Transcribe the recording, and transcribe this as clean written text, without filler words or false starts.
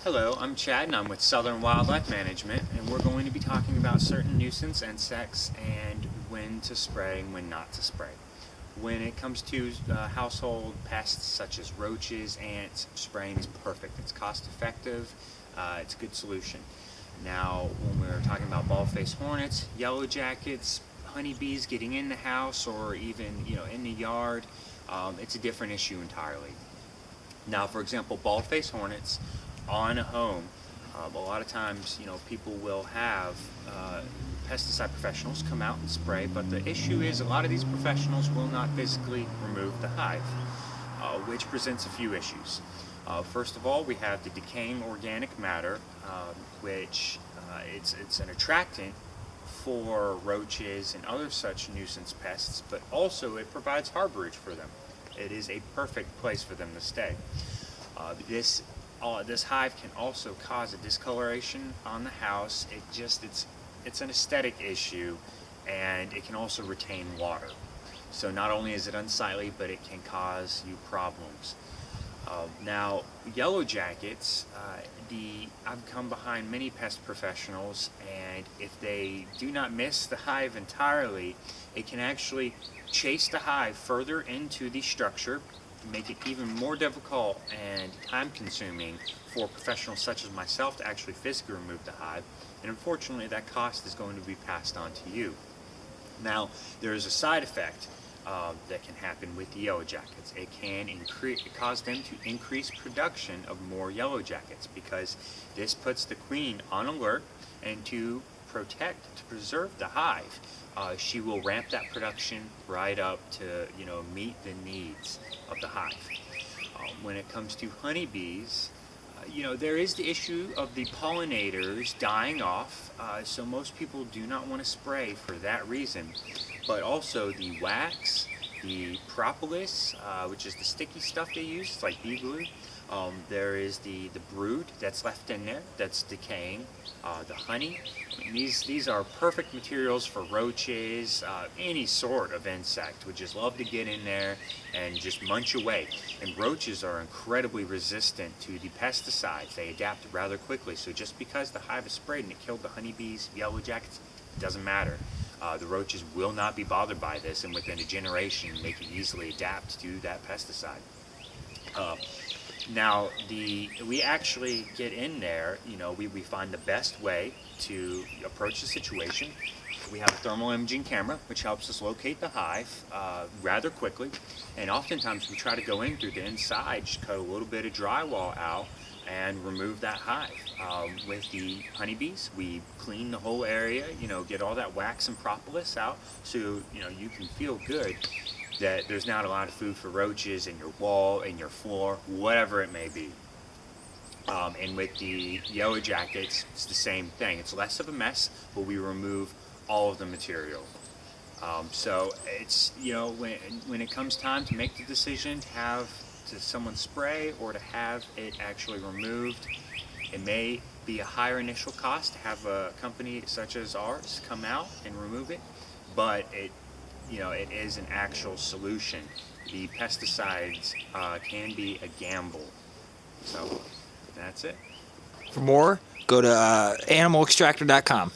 Hello, I'm Chad and I'm with Southern Wildlife Management, and we're going to be talking about certain nuisance insects and when to spray and when not to spray. When it comes to household pests such as roaches, ants, spraying is perfect. It's cost effective, it's a good solution. Now, when we're talking about bald-faced hornets, yellow jackets, honeybees getting in the house or even in the yard, it's a different issue entirely. Now, for example, bald-faced hornets on a home, a lot of times, people will have pesticide professionals come out and spray, but the issue is a lot of these professionals will not physically remove the hive, which presents a few issues. First of all, we have the decaying organic matter, which it's an attractant for roaches and other such nuisance pests, but also it provides harborage for them. It is a perfect place for them to stay. This hive can also cause a discoloration on the house. It's an aesthetic issue, and it can also retain water. So not only is it unsightly, but it can cause you problems. Now, yellow jackets, I've come behind many pest professionals, and if they do not miss the hive entirely, it can actually chase the hive further into the structure, make it even more difficult and time-consuming for professionals such as myself to actually physically remove the hive, and unfortunately that cost is going to be passed on to you. Now, there is a side effect that can happen with the yellow jackets. It can cause them to increase production of more yellow jackets, because this puts the queen on alert, and to preserve the hive, she will ramp that production right up to meet the needs of the hive. When it comes to honeybees, there is the issue of the pollinators dying off, so most people do not want to spray for that reason. But also the wax, the propolis, which is the sticky stuff they use, it's like bee glue. There is the brood that's left in there that's decaying, the honey. These are perfect materials for roaches, any sort of insect would just love to get in there and just munch away. And roaches are incredibly resistant to the pesticides. They adapt rather quickly. So just because the hive is sprayed and it killed the honeybees, yellow jackets, it doesn't matter. The roaches will not be bothered by this, and within a generation they can easily adapt to that pesticide. Now, we actually get in there, we find the best way to approach the situation. We have a thermal imaging camera, which helps us locate the hive rather quickly, and oftentimes we try to go in through the inside, just cut a little bit of drywall out, and remove that hive. With the honeybees, we clean the whole area, get all that wax and propolis out, so you can feel good that there's not a lot of food for roaches in your wall, in your floor, whatever it may be. And with the yellow jackets, it's the same thing. It's less of a mess, but we remove all of the material. So it's, when it comes time to make the decision to have someone spray or to have it actually removed, it may be a higher initial cost to have a company such as ours come out and remove it, but it is an actual solution. The pesticides can be a gamble. So that's it. For more, go to animalextractor.com.